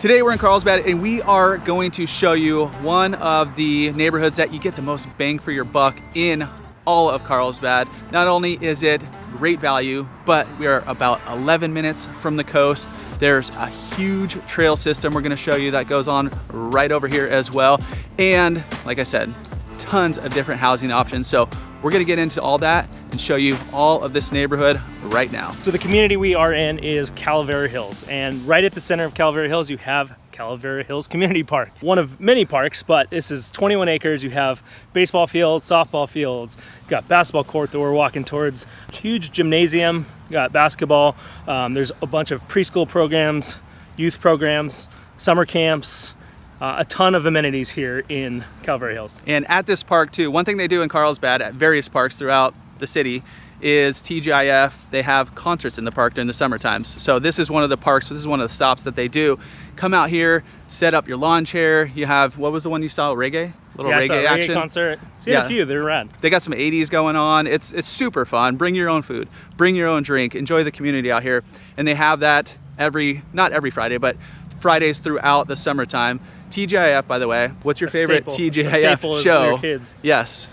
Today we're in Carlsbad and we are going to show you one of the neighborhoods that you get the most bang for your buck in all of Carlsbad. Not only is it great value, but we are about 11 minutes from the coast. There's a huge trail system we're gonna show you that goes on right over here as well. And like I said, tons of different housing options. So we're gonna get into all that and show you all of this neighborhood right now. So the community we are in is Calavera Hills, and right at the center of Calavera Hills you have Calavera Hills Community Park. One of many parks, but this is 21 acres. You have baseball fields, softball fields, you got basketball court that we're walking towards, huge gymnasium, you got basketball, there's a bunch of preschool programs, youth programs, summer camps, a ton of amenities here in Calavera Hills. And at this park too, one thing they do in Carlsbad at various parks throughout the city is TGIF. They have concerts in the park during the summer times. So this is one of the parks, this is one of the stops that they do. Come out here, set up your lawn chair. You have, what was the one you saw, reggae? Reggae action. Concert. Seen a few, they're rad. They got some 80s going on. It's super fun. Bring your own food, bring your own drink, enjoy the community out here. And they have that not every Friday, but Fridays throughout the summertime. TGIF, by the way, what's your favorite TGIF show? Kids. Yes.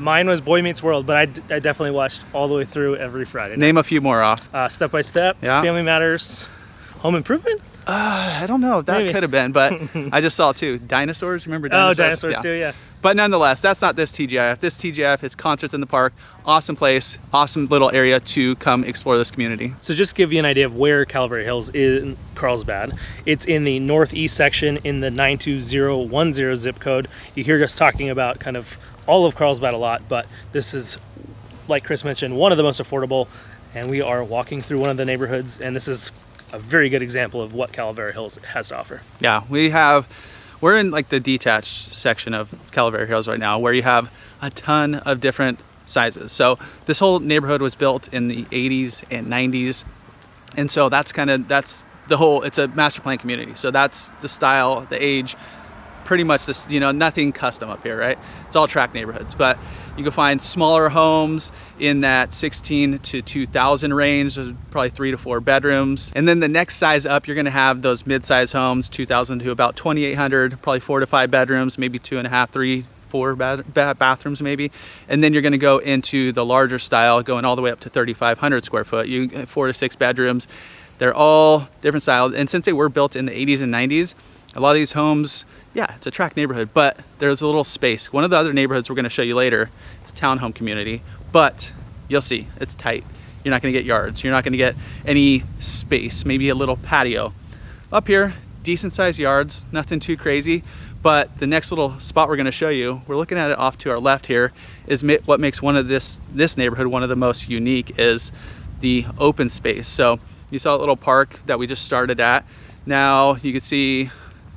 Mine was Boy Meets World, but I definitely watched all the way through every Friday night. Name a few more off. Step by Step, Family Matters, Home Improvement? I don't know if that could have been, but I just saw two. Dinosaurs, remember Dinosaurs? Oh, Dinosaurs too, yeah. But nonetheless, that's not this TGIF. This TGIF is concerts in the park. Awesome place, awesome little area to come explore this community. So just to give you an idea of where Calavera Hills is in Carlsbad, it's in the northeast section in the 92010 zip code. You hear us talking about kind of all of Carlsbad a lot, but this is, like Chris mentioned, one of the most affordable, and we are walking through one of the neighborhoods, and this is a very good example of what Calavera Hills has to offer. Yeah, we're in like the detached section of Calavera Hills right now, where you have a ton of different sizes. So this whole neighborhood was built in the 80s and 90s, and so it's a master plan community. So that's the style, the age, pretty much this, nothing custom up here, right? It's all tract neighborhoods, but you can find smaller homes in that 16 to 2,000 range. There's probably 3 to 4 bedrooms. And then the next size up, you're gonna have those mid-size homes, 2,000 to about 2,800, probably 4 to 5 bedrooms, maybe 2.5, 3, 4 bathrooms maybe. And then you're gonna go into the larger style, going all the way up to 3,500 square foot. You 4 to 6 bedrooms. They're all different styles. And since they were built in the 80s and 90s, a lot of these homes, yeah, it's a tract neighborhood, but there's a little space. One of the other neighborhoods we're gonna show you later, it's a townhome community, but you'll see, it's tight. You're not gonna get yards. You're not gonna get any space, maybe a little patio. Up here, decent sized yards, nothing too crazy, but the next little spot we're gonna show you, we're looking at it off to our left here, is what makes one of this neighborhood one of the most unique is the open space. So you saw a little park that we just started at. Now you can see,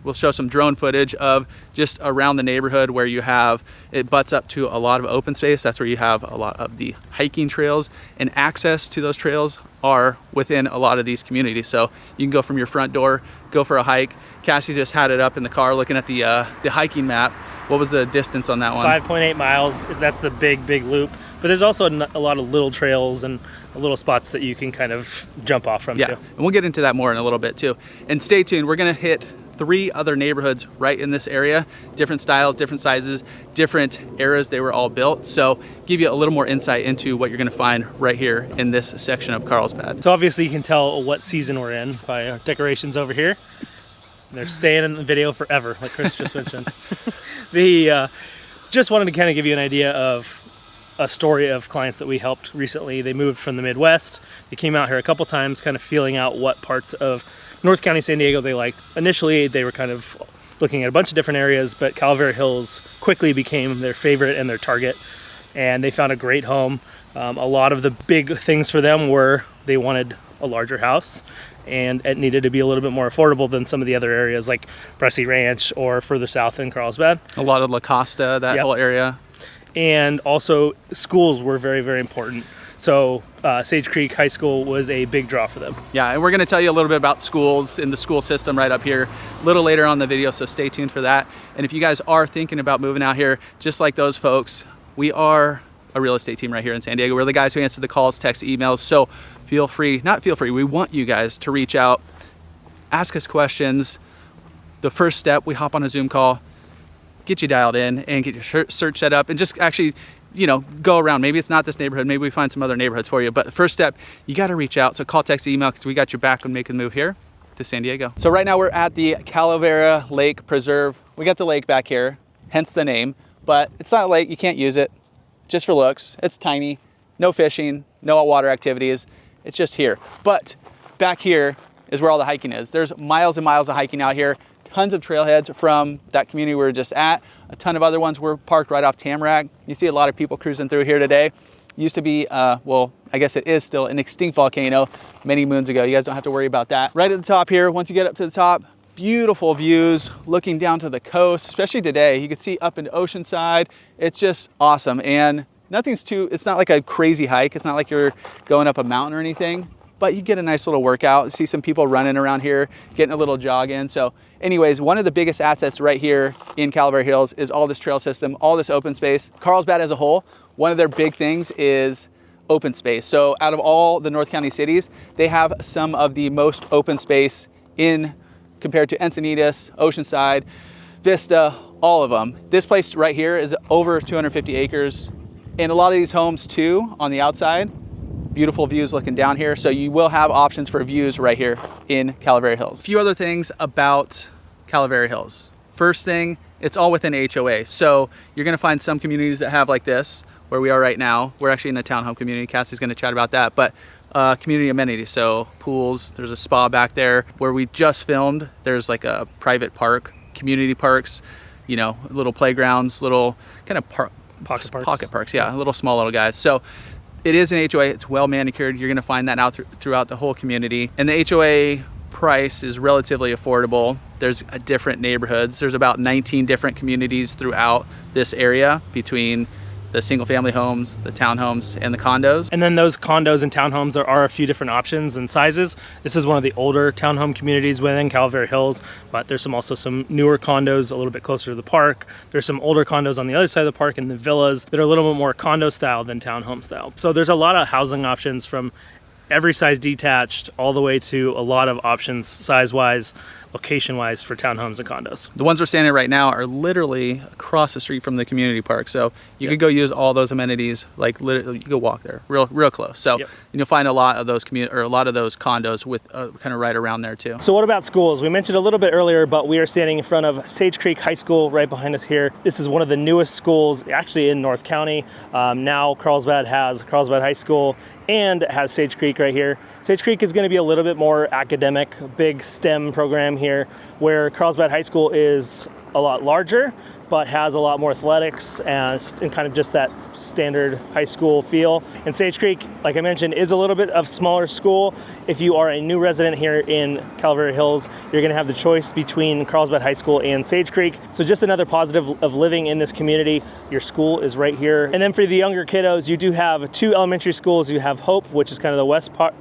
we'll show some drone footage of just around the neighborhood where it butts up to a lot of open space. That's where you have a lot of the hiking trails, and access to those trails are within a lot of these communities. So you can go from your front door, go for a hike. Cassie just had it up in the car looking at the hiking map. What was the distance on that one? 5.8 miles, that's the big loop. But there's also a lot of little trails and little spots that you can kind of jump off from too. And we'll get into that more in a little bit too. And stay tuned, we're gonna hit 3 other neighborhoods right in this area, different styles, different sizes, different eras they were all built. So give you a little more insight into what you're gonna find right here in this section of Carlsbad. So obviously you can tell what season we're in by our decorations over here. They're staying in the video forever, like Chris just mentioned. Just wanted to kind of give you an idea of a story of clients that we helped recently. They moved from the Midwest. They came out here a couple times, kind of feeling out what parts of North County, San Diego they liked. Initially, they were kind of looking at a bunch of different areas, but Calavera Hills quickly became their favorite and their target, and they found a great home. A lot of the big things for them were they wanted a larger house, and it needed to be a little bit more affordable than some of the other areas like Bressy Ranch or further south in Carlsbad. A lot of La Costa, that whole area. And also schools were very, very important. So Sage Creek High School was a big draw for them. Yeah, and we're gonna tell you a little bit about schools and the school system right up here a little later on in the video, so stay tuned for that. And if you guys are thinking about moving out here, just like those folks, we are a real estate team right here in San Diego. We're the guys who answer the calls, text, emails, so we want you guys to reach out, ask us questions. the first step, we hop on a Zoom call, get you dialed in and get your search set up and just actually, you know, go around. Maybe it's not this neighborhood, maybe we find some other neighborhoods for you, but the first step, you got to reach out. So call, text, email, because we got your back when making the move here to San Diego. So right now we're at the Calavera Lake Preserve. We got the lake back here, hence the name, but it's not a lake, you can't use it, just for looks. It's tiny, no fishing, no water activities. It's just here. But back here is where all the hiking is. There's miles and miles of hiking out here. Tons of trailheads from that community we were just at. A ton of other ones were parked right off Tamarack. You see a lot of people cruising through here today. Used to be, well, I guess it is still an extinct volcano many moons ago. You guys don't have to worry about that. Right at the top here, once you get up to the top, beautiful views looking down to the coast, especially today. You can see up into Oceanside. It's just awesome. And nothing's too, it's not like a crazy hike. It's not like you're going up a mountain or anything, but you get a nice little workout. You see some people running around here, getting a little jog in. So anyways, one of the biggest assets right here in Calavera Hills is all this trail system, all this open space. Carlsbad as a whole, one of their big things is open space. So out of all the North County cities, they have some of the most open space in compared to Encinitas, Oceanside, Vista, all of them. This place right here is over 250 acres. And a lot of these homes too, on the outside, beautiful views looking down here. So you will have options for views right here in Calavera Hills. A few other things about Calavera Hills. First thing, it's all within HOA. So you're gonna find some communities that have like this, where we are right now. We're actually in a townhome community. Cassie's gonna chat about that, but community amenities, so pools, there's a spa back there. Where we just filmed, there's like a private park, community parks, you know, little playgrounds, little kind of pocket parks, yeah, little small little guys. So it is an HOA, it's well manicured. You're gonna find that out throughout the whole community. And the HOA price is relatively affordable. There's different neighborhoods. There's about 19 different communities throughout this area between the single family homes, the townhomes, and the condos. And then those condos and townhomes, there are a few different options and sizes. This is one of the older townhome communities within Calavera Hills, but there's also some newer condos a little bit closer to the park. There's some older condos on the other side of the park in the villas that are a little bit more condo style than townhome style. So there's a lot of housing options from every size detached all the way to a lot of options size-wise, location-wise for townhomes and condos. The ones we're standing right now are literally across the street from the community park. So you could go use all those amenities, like literally you go walk there real close. So you'll find a lot of those condos with kind of right around there too. So what about schools? We mentioned a little bit earlier, but we are standing in front of Sage Creek High School right behind us here. This is one of the newest schools actually in North County. Now Carlsbad has Carlsbad High School and it has Sage Creek right here. Sage Creek is going to be a little bit more academic, big STEM program here, where Carlsbad High School is a lot larger, but has a lot more athletics and kind of just that standard high school feel. And Sage Creek, like I mentioned, is a little bit of smaller school. If you are a new resident here in Calavera Hills, you're gonna have the choice between Carlsbad High School and Sage Creek. So just another positive of living in this community. Your school is right here. And then for the younger kiddos, you do have two elementary schools. You have Hope, which is kind of the west part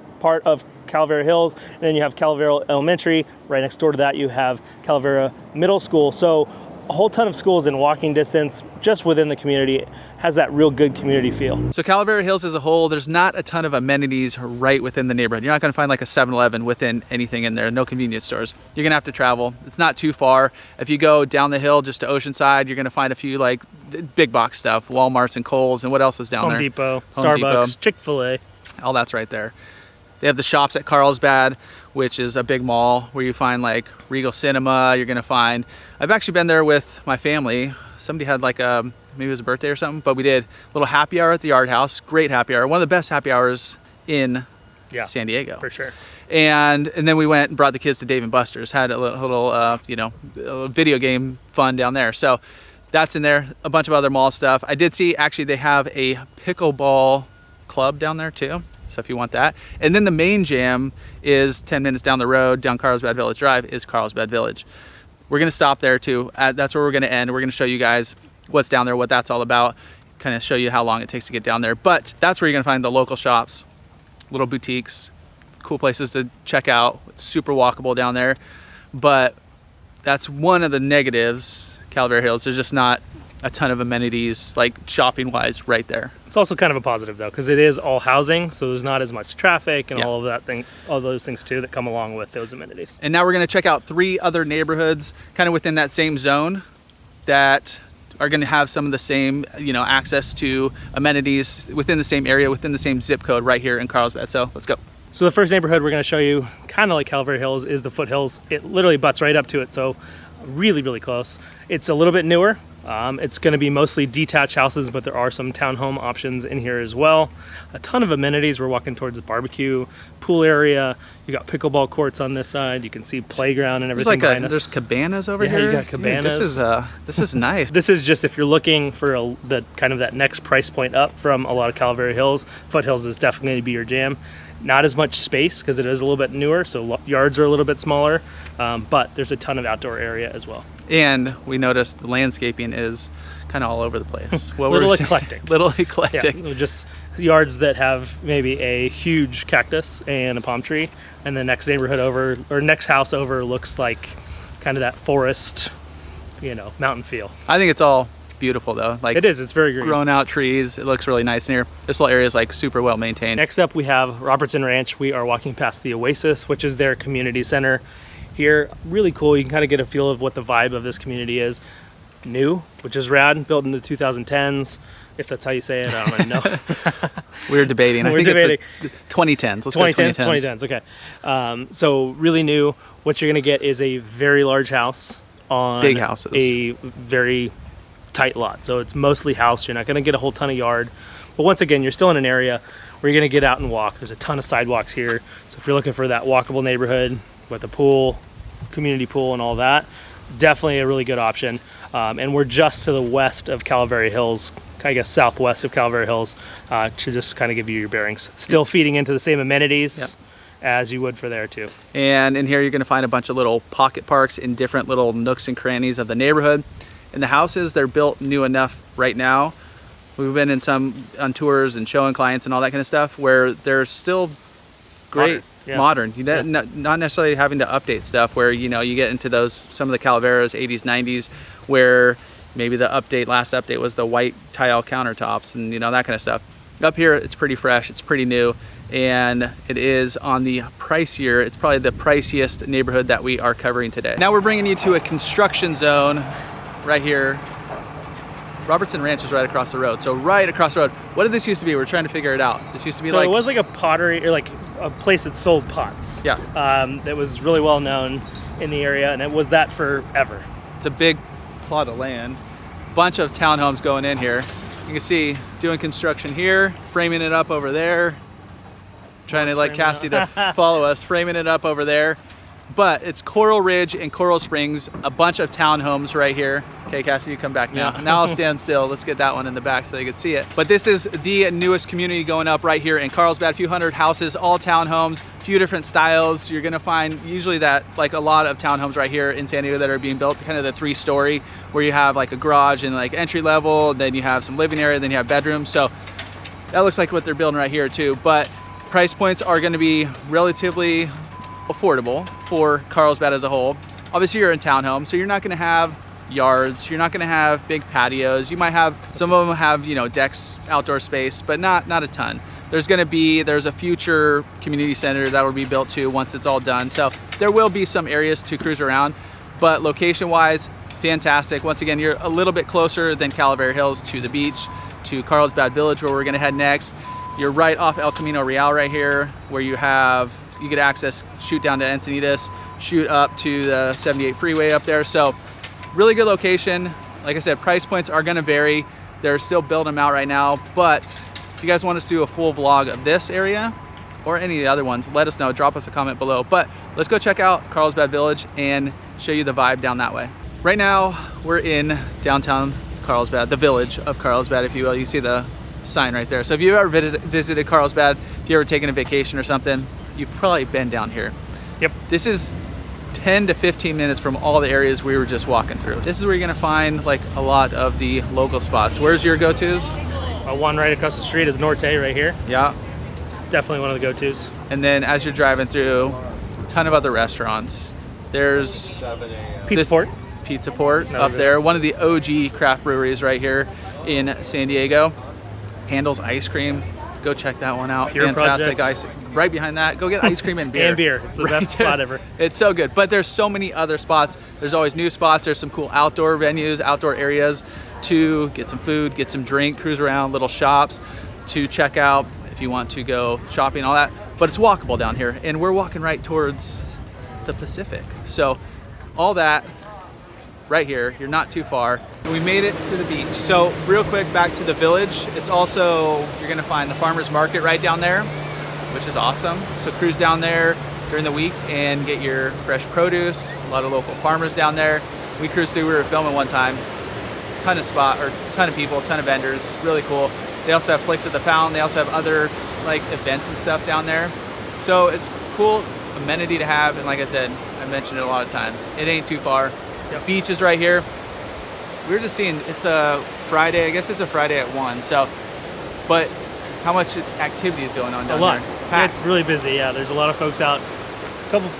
of Calavera Hills, and then you have Calavera Elementary. Right next door to that, you have Calavera Middle School. So a whole ton of schools in walking distance just within the community. It has that real good community feel. So Calavera Hills as a whole, there's not a ton of amenities right within the neighborhood. You're not gonna find like a 7-Eleven within anything in there, no convenience stores. You're gonna have to travel. It's not too far. If you go down the hill just to Oceanside, you're gonna find a few like big box stuff, Walmarts and Kohl's, and what else is down there? Home Depot, Starbucks, Chick-fil-A. All that's right there. They have the shops at Carlsbad, which is a big mall where you find like Regal Cinema. You're gonna find, I've actually been there with my family. Somebody had like maybe it was a birthday or something, but we did a little happy hour at the Yard House. Great happy hour, one of the best happy hours in San Diego. For sure. And then we went and brought the kids to Dave & Buster's, had a little a video game fun down there. So that's in there, a bunch of other mall stuff. I did see actually they have a pickleball club down there too. So if you want that. And then the main jam is 10 minutes down the road, down Carlsbad Village Drive, is Carlsbad Village. We're gonna stop there too. That's where we're gonna end. We're gonna show you guys what's down there, what that's all about, kind of show you how long it takes to get down there. But that's where you're gonna find the local shops, little boutiques, cool places to check out. It's super walkable down there. But that's one of the negatives, Calavera Hills. There's just not a ton of amenities, like shopping wise, right there. It's also kind of a positive though, because it is all housing, so there's not as much traffic and all those things too that come along with those amenities. And now we're going to check out 3 other neighborhoods kind of within that same zone that are going to have some of the same, access to amenities within the same area, within the same zip code right here in Carlsbad. So let's go. So the first neighborhood we're going to show you, kind of like Calavera Hills, is the Foothills. It literally butts right up to it, so really, really close. It's a little bit newer. It's going to be mostly detached houses, but there are some townhome options in here as well. A ton of amenities. We're walking towards the barbecue, pool area. You got pickleball courts on this side. You can see playground and everything. There's cabanas over here. Yeah, you got cabanas. Dude, this is nice. This is just if you're looking for the kind of that next price point up from a lot of Calavera Hills. Foothills is definitely going to be your jam. Not as much space because it is a little bit newer, so yards are a little bit smaller, but there's a ton of outdoor area as well. And we noticed the landscaping is kind of all over the place. Little eclectic. Little eclectic. Yeah, just yards that have maybe a huge cactus and a palm tree, and the next neighborhood over, or next house over, looks like kind of that forest, mountain feel. I think it's all beautiful though. Like it is. It's very green. Grown out trees. It looks really nice in here. This whole area is like super well maintained. Next up we have Robertson Ranch. We are walking past the Oasis, which is their community center here. Really cool. You can kind of get a feel of what the vibe of this community is. New, which is rad, built in the 2010s. If that's how you say it, I don't know. We're debating. We're debating. It's the 2010s. Let's 2010s. Okay. So really new. What you're going to get is a very large house on big houses. A very tight lot. So it's mostly house. You're not going to get a whole ton of yard. But once again, you're still in an area where you're going to get out and walk. There's a ton of sidewalks here. So if you're looking for that walkable neighborhood with a pool, community pool and all that, definitely a really good option. And we're just to the west of Calavera Hills, I guess southwest of Calavera Hills, to just kind of give you your bearings. Still feeding into the same amenities as you would for there too. And in here you're going to find a bunch of little pocket parks in different little nooks and crannies of the neighborhood. And the houses, they're built new enough right now. We've been on tours and showing clients and all that kind of stuff where they're still great, modern. Not necessarily having to update stuff where, you get into some of the Calaveras, 80s, 90s, where maybe the last update was the white tile countertops and, that kind of stuff. Up here, it's pretty fresh, it's pretty new, and it is on the pricier, it's probably the priciest neighborhood that we are covering today. Now we're bringing you to a construction zone right here. Robertson Ranch is right across the road. So right across the road. What did this used to be? We're trying to figure it out. This used to be it was like a pottery, or like a place that sold pots. Yeah. That was really well known in the area, and it was that forever. It's a big plot of land. Bunch of townhomes going in here. You can see doing construction here, framing it up over there. Trying to like Cassidy to follow us, framing it up over there. But it's Coral Ridge and Coral Springs, a bunch of townhomes right here. Okay, Cassidy, you come back now. Now I'll stand still. Let's get that one in the back so they can see it. But this is the newest community going up right here in Carlsbad. A few hundred houses, all townhomes, a few different styles. You're gonna find usually that like a lot of townhomes right here in San Diego that are being built, kind of the 3-story, where you have like a garage and like entry level, then you have some living area, then you have bedrooms. So that looks like what they're building right here too. But price points are gonna be relatively affordable for Carlsbad as a whole. Obviously you're in townhome, so you're not going to have yards, you're not going to have big patios. You might have, some of them have, decks, outdoor space, but not a ton. There's a future community center that will be built too once it's all done. So there will be some areas to cruise around, but location wise, fantastic. Once again, you're a little bit closer than Calavera Hills to the beach, to Carlsbad Village where we're going to head next. You're right off El Camino Real right here, where you get access, shoot down to Encinitas, shoot up to the 78 freeway up there. So really good location. Like I said, price points are gonna vary. They're still building them out right now, but if you guys want us to do a full vlog of this area or any of the other ones, let us know, drop us a comment below. But let's go check out Carlsbad Village and show you the vibe down that way. Right now, we're in downtown Carlsbad, the village of Carlsbad, if you will. You see the sign right there. So if you've ever visited Carlsbad, if you've ever taken a vacation or something, you've probably been down here. Yep. This is 10 to 15 minutes from all the areas we were just walking through. This is where you're gonna find like a lot of the local spots. Where's your go-tos? One right across the street is Norte right here. Yeah. Definitely one of the go-tos. And then as you're driving through, a ton of other restaurants. There's Pizza Port. Pizza Port Never up been. there. One of the OG craft breweries right here in San Diego. Handles ice cream. Go check that one out. Pure Fantastic Project. ice. Right behind that, go get ice cream and beer. And beer. It's the best spot ever. It's so good. But there's so many other spots. There's always new spots. There's some cool outdoor venues, outdoor areas to get some food, get some drink, cruise around, little shops to check out if you want to go shopping, all that. But it's walkable down here, and we're walking right towards the Pacific. So all that right here, you're not too far. We made it to the beach. So real quick, back to the village. It's also, you're gonna find the farmer's market right down there, which is awesome. So cruise down there during the week and get your fresh produce. A lot of local farmers down there. We cruised through, we were filming one time. Ton of people, ton of vendors, really cool. They also have Flicks at the Fountain. They also have other like events and stuff down there. So it's cool amenity to have, and like I said, I mentioned it a lot of times. It ain't too far. Yep. Beach is right here. We were just seeing, it's a Friday, I guess it's a Friday at 1, so, but how much activity is going on down A lot. there? It's packed. It's really busy. Yeah, there's a lot of folks out.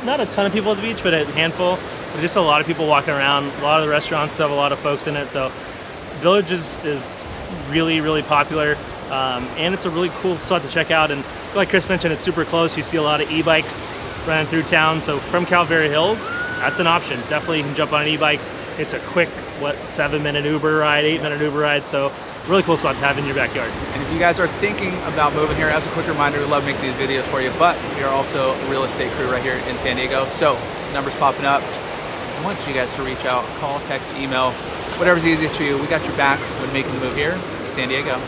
Not a ton of people at the beach, but a handful. There's just a lot of people walking around. A lot of the restaurants have a lot of folks in it. So, Village is really, really popular, and it's a really cool spot to check out. And like Chris mentioned, it's super close. You see a lot of e-bikes running through town. So from Calavera Hills, that's an option. Definitely, you can jump on an e-bike. It's a quick, 7-minute Uber ride, 8-minute Uber ride. So really cool spot to have in your backyard. And if you guys are thinking about moving here, as a quick reminder, we love making these videos for you, but we are also a real estate crew right here in San Diego. So numbers popping up. I want you guys to reach out, call, text, email, whatever's easiest for you. We got your back when making the move here to San Diego.